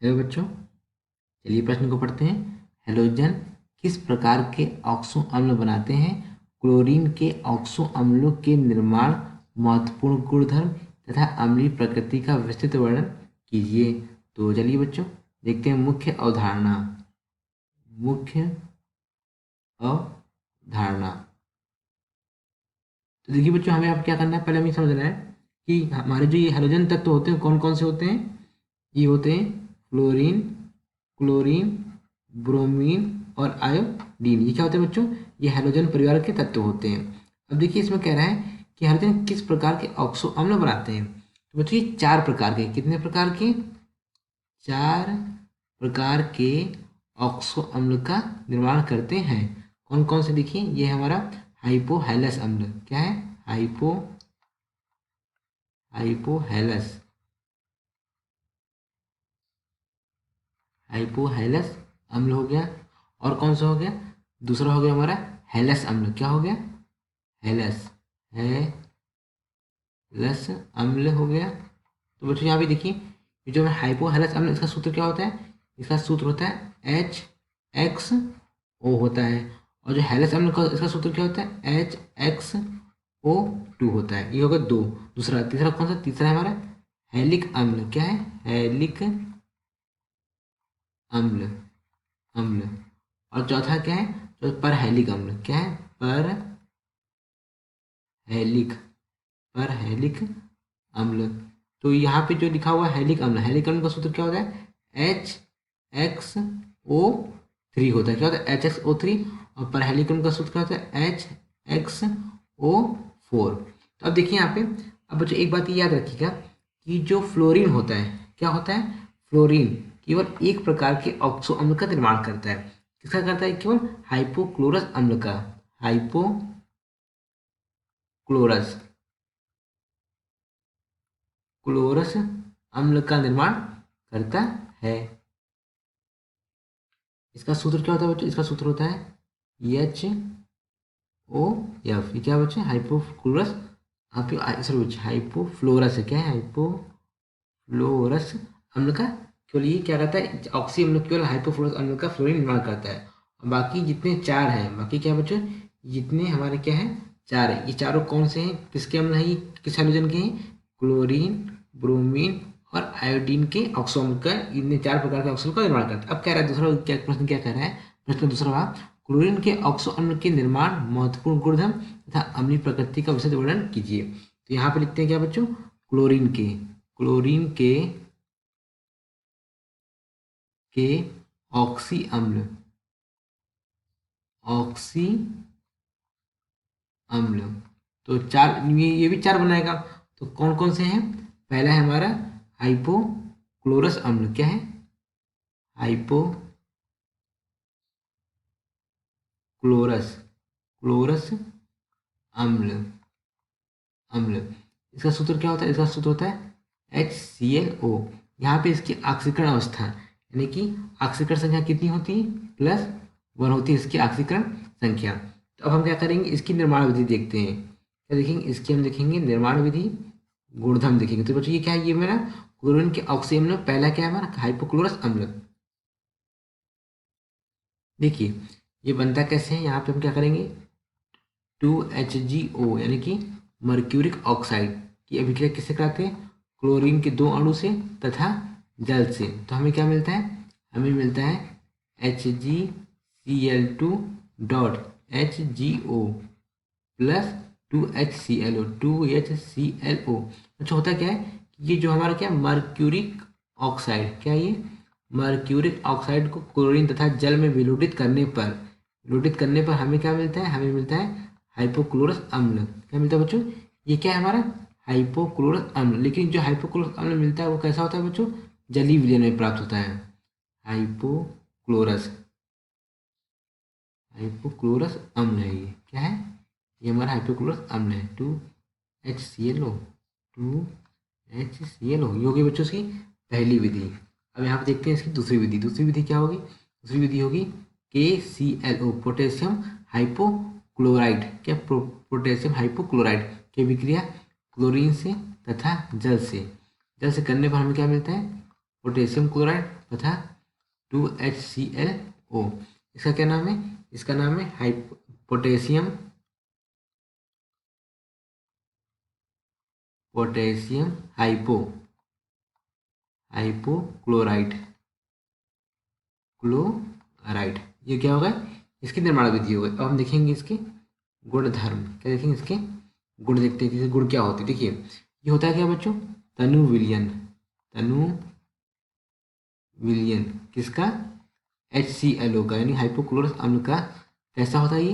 Hello बच्चों, चलिए प्रश्न को पढ़ते हैं। हैलोजन किस प्रकार के ऑक्सो अम्ल बनाते हैं? क्लोरीन के ऑक्सो अम्लों के निर्माण, महत्वपूर्ण गुणधर्म तथा अम्लीय प्रकृति का विस्तृत वर्णन कीजिए। तो चलिए बच्चों, देखते हैं मुख्य अवधारणा। मुख्य अवधारणा। तो देखिए बच्चों, हमें अब क्या करना है, पहले हमें समझना है कि हमारे जो ये हैलोजन तत्व होते हैं कौन कौन से होते हैं। ये होते हैं फ्लोरीन, क्लोरीन, ब्रोमीन और आयोडीन। ये क्या होते हैं बच्चों? ये हैलोजन परिवार के तत्व होते हैं। अब देखिए, इसमें कह रहा है कि हैलोजन किस प्रकार के ऑक्सो अम्ल बनाते हैं। तो बच्चों ये 4 प्रकार के, कितने प्रकार के? 4 प्रकार के ऑक्सो अम्ल का निर्माण करते हैं। कौन कौन से? देखिए, ये है हमारा हाइपोहैलस अम्ल। क्या है? हाइपोहैलस हाइपोहैलस अम्ल हो गया। और कौन सा हो गया? दूसरा हो गया हमारा हैलस अम्ल। क्या हो गया? हैलस हैलस अम्ल हो गया। तो बच्चों यहाँ पे देखिए, ये जो हाइपोहैलस अम्ल, इसका सूत्र क्या होता है? इसका सूत्र होता है HXO होता है। और जो हैलस अम्ल का, इसका सूत्र क्या होता है? HXO2 होता है। ये होगा दो। दूसरा, तीसरा कौन सा? तीसरा है हमारा हैलिक अम्ल। क्या है? हैलिक अम्ल अम्ल। और चौथा क्या है? तो परहैलिक अम्ल। क्या है? परहैलिक परहैलिक अम्ल। तो यहाँ पे जो लिखा हुआ है हैलिक अम्ल, हैलिक अम्ल का सूत्र क्या होता है? HXO3 होता है। क्या होता है? HXO3। और परहैलिक अम्ल का सूत्र क्या होता है? HXO4। तो अब देखिए यहाँ पे, अब बच्चों एक बात ये याद रखिएगा कि जो फ्लोरीन होता है, क्या होता है? फ्लोरीन केवल एक प्रकार के ऑक्सो अम्ल का निर्माण करता है। किसका करता है? केवल हाइपोक्लोरस अम्ल का। हाइपोक्लोरस क्लोरस अम्ल का निर्माण करता है। इसका सूत्र क्या होता है बच्चों? इसका सूत्र होता है HOF। ये क्या बच्चे? हाइपोक्लोरस। आपके सॉरी बच्चे, हाइपोफ्लोरस है। क्या है? हाइपोफ्लोरस अम्ल का केवल ये क्या करता है? ऑक्सी अम्ल केवल हाइपोफ्लोरस अम्ल का फ्लोरीन निर्माण करता है। और बाकी जितने 4 हैं, बाकी क्या है बच्चों? जितने हमारे क्या है? 4 है। ये चारों कौन से हैं? किसके अम्ल हैं? ये किस हाइड्रोजन के हैं? क्लोरीन, ब्रोमीन और आयोडीन के ऑक्सो अम्ल का, इतने 4 प्रकार के ऑक्सो का निर्माण करता है। अब कह रहा है दूसरा, क्या प्रश्न क्या कह रहा है? प्रश्न दूसरा रहा, क्लोरीन के ऑक्सो अम्ल के निर्माण, महत्वपूर्ण गुणधर्म तथा अम्लीय प्रकृति का विशद वर्णन कीजिए। तो यहाँ पे लिखते हैं क्या बच्चों? क्लोरीन के ऑक्सी अम्ल, ऑक्सी अम्ल। तो 4, ये भी 4 बनाएगा। तो कौन कौन से हैं? पहला है हमारा हाइपोक्लोरस अम्ल। क्या है? हाइपोक्लोरस क्लोरस अम्ल अम्ल। इसका सूत्र क्या होता है? इसका सूत्र होता है HClO। यहाँ पे इसकी ऑक्सीकरण अवस्था, यानी कि ऑक्सीकरण संख्या कितनी होती है? +1 होती है इसकी ऑक्सीकरण संख्या। तो अब हम क्या करेंगे? इसकी निर्माण विधि देखते हैं। क्या देखेंगे? इसकी हम देखेंगे निर्माण विधि, गुणधर्म देखेंगे। तो बच्चों ये क्या है? ये मेरा क्लोरीन के ऑक्सी अम्ल, पहला क्या है हमारा? हाइपोक्लोरस अम्ल। देखिए, ये बनता कैसे है? यहाँ पे हम क्या करेंगे? 2HgO यानी कि मर्क्यूरिक ऑक्साइड की अभिक्रिया किससे कराते हैं? क्लोरीन के 2 अणु से तथा जल से। तो हमें क्या मिलता है? हमें मिलता है HgCl2.HgO प्लस 2HClO। अच्छा, होता क्या है? ये जो हमारा क्या, मर्क्यूरिक ऑक्साइड, क्या है ये? मर्क्यूरिक ऑक्साइड को क्लोरीन तथा जल में विलोडित करने पर हमें क्या मिलता है? हमें मिलता है हाइपोक्लोरस अम्ल। क्या मिलता है बच्चों? ये क्या है हमारा? हाइपोक्लोरस अम्ल। लेकिन जो हाइपोक्लोरस अम्ल मिलता है वो कैसा होता है बच्चों? जलीय विलयन में प्राप्त होता है। हाइपोक्लोरस हाइपोक्लोरस अम्ल है ये। क्या है? ये हमारा हाइपोक्लोरस अम्ल है। 2HClO ये होगी बच्चों इसकी पहली विधि। अब यहाँ पे देखते हैं इसकी दूसरी विधि। दूसरी विधि क्या होगी? दूसरी विधि होगी KClO, पोटेशियम हाइपोक्लोराइड। क्या? पोटेशियम हाइपोक्लोराइड की विक्रिया क्लोरीन से तथा जल से करने पर हमें क्या मिलता है? पोटेशियम क्लोराइड तथा 2HClO। इसका क्या नाम है? इसका नाम है पोटेशियम हाइपोक्लोराइड क्लोराइड। ये क्या होगा? इसकी निर्माण विधि होगी। अब हम देखेंगे इसके गुण धर्म। क्या देखेंगे? इसके गुण देखते हैं कि गुण क्या होते हैं। देखिए ये होता है क्या बच्चों? तनु विलयन किसका? HClO का, यानी हाइपोक्लोरस अम्ल का। कैसा होता है ये?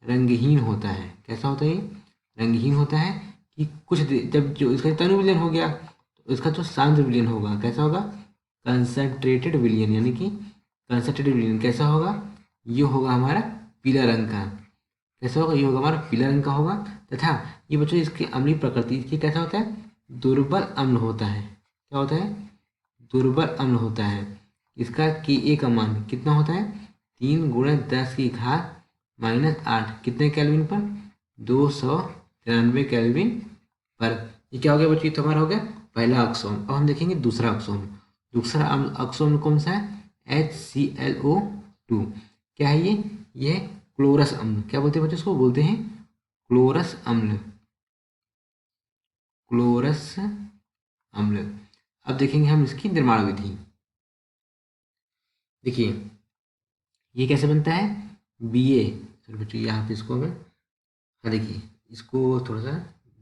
रंगहीन होता है। कैसा होता है ये? रंगहीन होता है कि कुछ जब जो इसका तनु विलयन हो गया तो इसका जो सांद्र विलयन होगा कैसा होगा? कंसंट्रेटेड विलयन, यानी कि कंसंट्रेटेड विलयन कैसा होगा? ये होगा हमारा पीला रंग का। कैसा होगा? ये होगा हमारा पीला रंग का होगा। तथा ये बच्चों इसकी अम्लीय प्रकृति इसकी कैसा होता है? दुर्बल अम्ल होता है। क्या होता है? दुर्बल अम्ल होता है। इसका Ka का मान कितना होता है? 3 × 10⁻⁸ कितने केल्विन पर? 293 केल्विन पर। ये क्या हो गया बच्चों? ये तो हमारा हो गया पहला अक्सोम। अब हम देखेंगे दूसरा अक्सोम। दूसरा अक्सोम कौन सा है? HClO2। क्या है ये? ये क्लोरस अम्ल। क्या बोलते हैं बच्चों? इसको बोलते हैं क्लोरस अम्ल। अब देखेंगे हम इसकी निर्माण विधि। देखिए ये कैसे बनता है? BA, चलो बच्चों यहाँ पे इसको हमें, हाँ देखिए इसको थोड़ा सा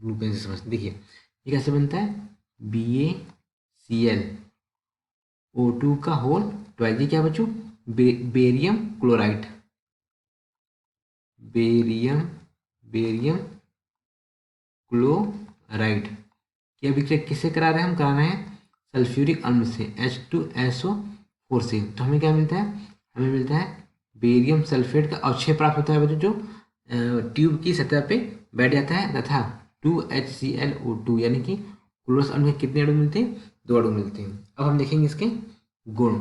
ब्लू पेन से समझते। देखिए ये कैसे बनता है? BaClO2 का होल ट्वाइस। ये क्या बच्चों? बेरियम क्लोराइड, बेरियम क्लोराइड की अभिक्रिया किससे करा रहे हैं? हम करा रहे हैं सल्फ्यूरिक अम्ल से, H2SO4 से। तो हमें क्या मिलता है? हमें मिलता है बेरियम सल्फेट का अवक्षय प्राप्त होता है बच्चों, जो ट्यूब की सतह पे बैठ जाता है। तथा 2HClO2 यानी कि क्लोरस अणु के कितने अणु मिलते हैं? 2 अणु मिलते हैं। अब हम देखेंगे इसके गुण।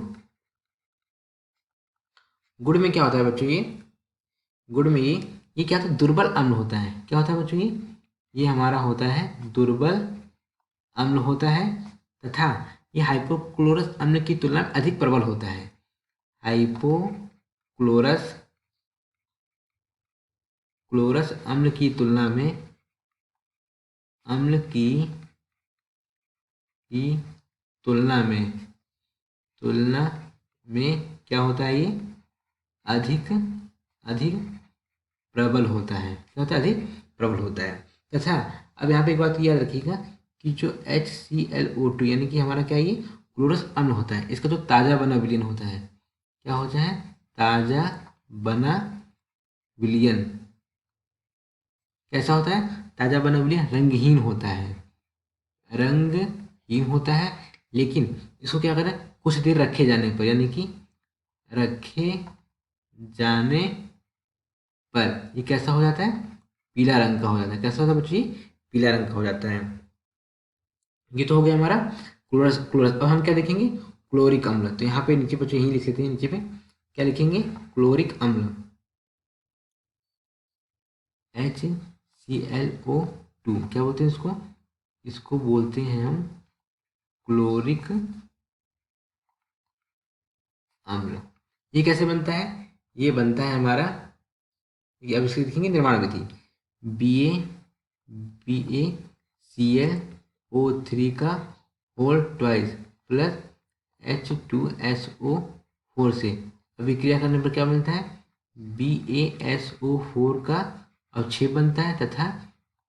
गुण में क्या होता है बच्चों? ये गुण में ये क्या होता है? दुर्बल अम्ल होता है। क्या होता है बच्चों? ये हमारा होता है दुर्बल अम्ल होता है। तथा ये हाइपोक्लोरस अम्ल की तुलना में अधिक प्रबल होता है। हाइपोक्लोरस अम्ल की तुलना में क्या होता है? ये अधिक प्रबल होता है। क्या होता है? अधिक प्रबल होता है। तथा अब यहाँ पे एक बात याद रखिएगा कि जो HClO2 यानी कि हमारा क्या है? ये क्लोरस अम्ल होता है। इसका जो ताज़ा बना विलयन होता है, क्या होता है? ताज़ा बना विलयन कैसा होता है? ताज़ा बना विलयन रंगहीन होता है। लेकिन इसको क्या करें? कुछ देर रखे जाने पर, यानी कि रखे जाने पर ये कैसा हो जाता है? पीला रंग का हो जाता है। कैसा होता है बच्चों? ये पीला रंग का हो जाता है। ये तो हो गया हमारा क्लोरस। अब हम क्या देखेंगे? क्लोरिक अम्ल। तो यहाँ पे नीचे बच्चों यही लिख लेते हैं। नीचे पे क्या लिखेंगे? क्लोरिक अम्ल, HClO2। क्या बोलते हैं इसको? इसको बोलते हैं हम क्लोरिक अम्ल। ये कैसे बनता है? ये बनता है हमारा, ये अब इसकी देखेंगे निर्माण विधि। BaClO3 का होल ट्वाइस प्लस H2SO4 से अभिक्रिया करने पर क्या मिलता है? BaSO4 का अवक्षेप बनता है। तथा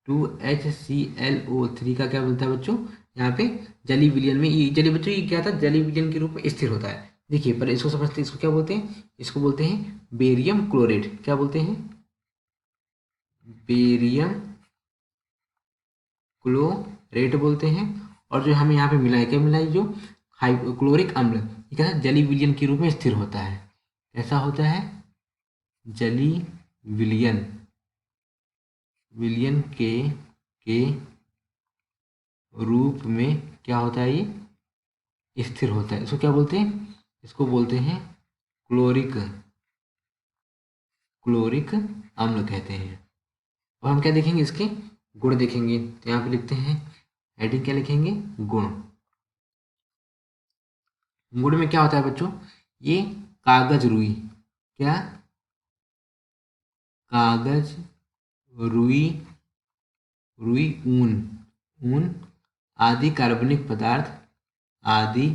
2HClO3 का क्या बनता है बच्चों? यहाँ पे जलीय विलयन में, ये जलीय बच्चों ये क्या था? जलीय विलयन के रूप में स्थिर होता है। देखिए पर इसको समझते हैं। इसको क्या बोलते हैं? इसको बोलते हैं बेरियम क्लोरेट। क्या बोलते हैं? बेरियम क्लोरेट बोलते हैं। और जो हमें यहाँ पे मिला है, क्या मिला है? जो क्लोरिक अम्ल, ये क्या है? जलीय विलयन के रूप में स्थिर होता है। कैसा होता है? जलीय विलयन के रूप में क्या होता है? ये स्थिर होता है। इसको क्या बोलते हैं? इसको बोलते हैं क्लोरिक अम्ल कहते हैं। और हम क्या देखेंगे? इसके गुण देखेंगे। तो यहाँ पे लिखते हैं हेडिंग, क्या लिखेंगे? गुण। गुड़ में क्या होता है बच्चों, ये कागज रुई, क्या, कागज रुई, रुई ऊन, ऊन आदि कार्बनिक पदार्थ, आदि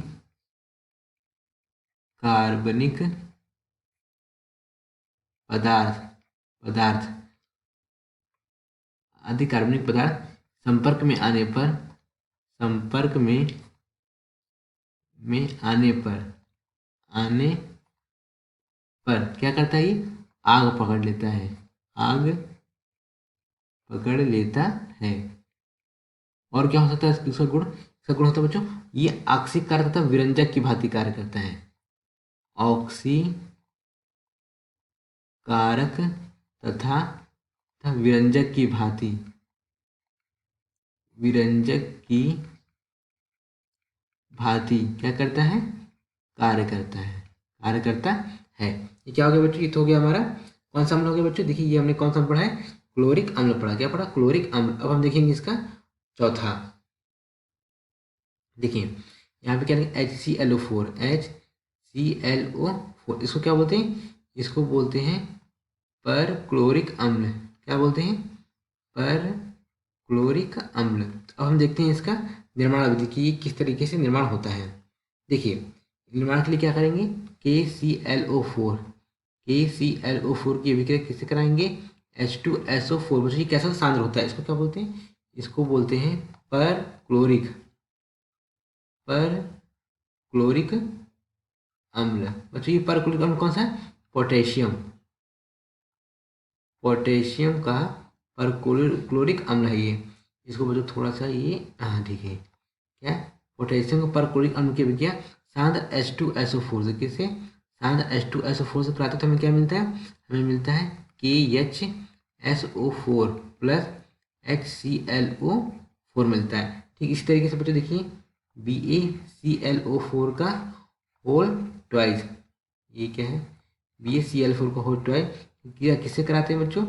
कार्बनिक पदार्थ, पदार्थ आदि कार्बनिक पदार्थ संपर्क में आने पर, संपर्क में आने पर क्या करता है, ये आग पकड़ लेता है, आग पकड़ लेता है। और क्या हो सकता है इसका गुण, इसका गुण होता है बच्चों, ये ऑक्सीकारक तथा विरंजक की भांति कार्य करता है, ऑक्सीकारक तथा विरंजक की भांति, विरंजक की भांति क्या करता है, कार्य करता है, कार्य करता है। ये क्या हो गया बच्चों, ये तो हो गया हमारा कौन सा अम्ल हो गया बच्चों, देखिए ये हमने कौन सा पढ़ा है, क्लोरिक अम्ल पढ़ा, क्या पढ़ा, क्लोरिक अम्ल। अब हम देखेंगे इसका चौथा, देखिए यहाँ पे क्या लिखा, HClO4, HClO4, इसको क्या बोलते हैं, इसको बोलते हैं पर क्लोरिक अम्ल, क्या बोलते हैं, पर क्लोरिक अम्ल। अब हम देखते हैं इसका निर्माण विधि की, किस तरीके से निर्माण होता है। देखिए निर्माण के लिए क्या करेंगे, KClO4, KClO4 की अभिक्रिया किससे कराएंगे, H2SO4। बच्चों ये कैसा सांद्र होता है, इसको क्या बोलते हैं, इसको बोलते हैं पर क्लोरिक, पर क्लोरिक अम्ल। बच्चों ये पर क्लोरिक अम्ल कौन सा है, पोटेशियम, पोटेशियम का पर क्लोरिक अम्ल है ये। इसको बच्चों थोड़ा सा ये देखिए क्या, पोटेशियम का पर क्लोरिक अम्ल की अभिक्रिया सांद्र H2SO4 से, किससे, सांद्र H2SO4 से प्राप्त हमें क्या मिलता है, हमें मिलता है KHSO4 प्लस HClO4 मिलता है। ठीक इसी तरीके से बच्चों देखिए BaClO4 का होल ट्वाइस, ये क्या है, BaCl4 का होल ट्वाइस क्रिया किससे कराते हैं बच्चों,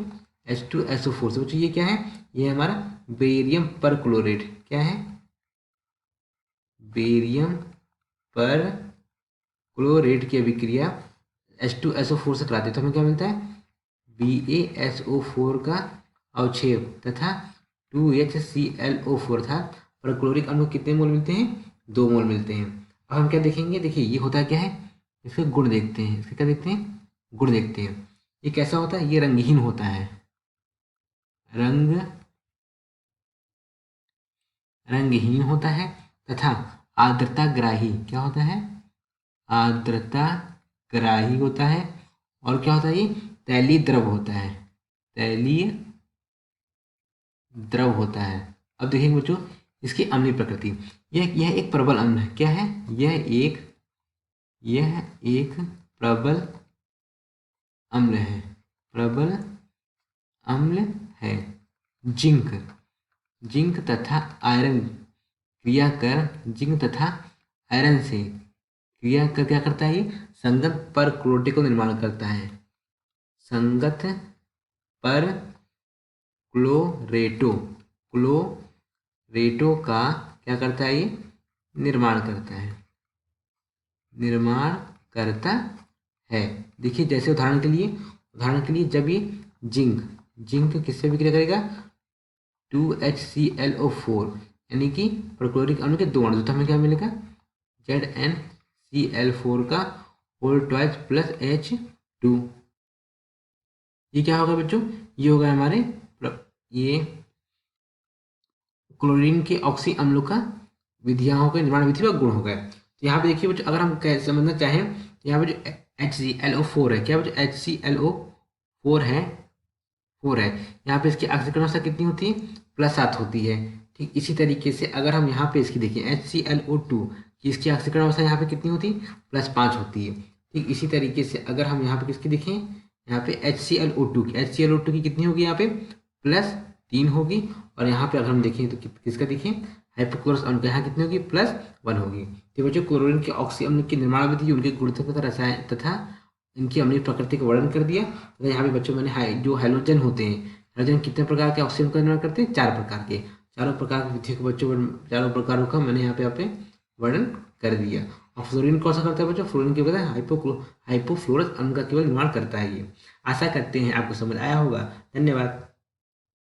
H2SO4 से। बच्चों ये क्या है, ये हमारा बेरियम पर क्लोरेट, क्या है, बेरियम पर क्लोरेट की अभिक्रिया H2SO4 से कराते हैं, तो हमें क्या मिलता है, BaSO4 का अवक्षेप तथा 2HClO4 था, पर क्लोरिक अणु कितने मोल मिलते हैं, 2 मोल मिलते हैं। अब हम क्या देखेंगे, देखिए ये होता क्या है, इसके गुण देखते हैं, इसके क्या देखते हैं, गुण देखते हैं। ये कैसा होता है, ये रंगहीन होता है, रंगहीन होता है तथा आर्द्रता ग्राही, क्या होता है, आर्द्रता ग्राही होता है। और क्या होता है, ये तैलीय द्रव होता है, तैलीय द्रव होता है। अब देखेंगे बच्चों इसकी अम्लीय प्रकृति, यह एक प्रबल अम्ल है, क्या है, यह एक प्रबल अम्ल है, प्रबल अम्ल है। जिंक तथा आयरन क्रिया कर, जिंक तथा आयरन से क्रिया कर क्या करता है, ये संगत पर क्लोरेट को निर्माण करता है, संगत पर क्लोरेटो, क्लोरेटो का क्या करता है, ये निर्माण करता है, निर्माण करता है। देखिए जैसे उदाहरण के लिए जब ये जिंक किससे विक्रिया करेगा, 2HClO4 यानी कि परक्लोरिक अणु के 2 अणु, तो हमें क्या मिलेगा, ZnCl4 का होल ट्वाइस प्लस H2। ये क्या होगा बच्चों, ये होगा हमारे ये क्लोरीन के ऑक्सी अम्लों का विधियां हो गई, निर्माण विधि व गुण हो गए। तो यहाँ पे देखिए बच्चों अगर हम समझना चाहें, यहाँ पे जो HClO4 है, क्या बच्चों HClO4 है, 4 है, यहाँ पे इसकी ऑक्सीकरण अवस्था कितनी होती है, +7 होती है। ठीक इसी तरीके से अगर हम यहाँ पे इसकी देखिए HClO2 की इसकी ऑक्सीकरण अवस्था यहाँ पे कितनी होती है, +5 होती है। ठीक इसी तरीके से अगर हम यहाँ पे किसकी देखें, यहाँ पे HClO2 की कितनी होगी, यहाँ पे +3 होगी। और यहाँ पे अगर हम देखें तो किसका देखें, हाइपोक्लोरस अम्ल का यहाँ कितनी होगी, +1 होगी। तो बच्चों क्लोरीन के ऑक्सी अम्ल की निर्माण विधि, उनके गुणधर्म तथा रसायन तथा इनकी अम्लीय प्रकृति का वर्णन कर दिया। तो यहाँ पे बच्चों मैंने जो हैलोजन होते हैं, हैलोजन कितने प्रकार के ऑक्सीजन का निर्माण करते हैं, 4 प्रकार के, चारों प्रकार की विधियों को बच्चों, चारों प्रकारों का मैंने यहाँ पे वर्णन कर दिया। और फ्लोरीन कौन सा करता है बच्चों? फ्लोरीन की वजह हाइपोफ्लोरस अम्ल का केवल निर्माण करता है ये। आशा करते हैं आपको समझ आया होगा। धन्यवाद।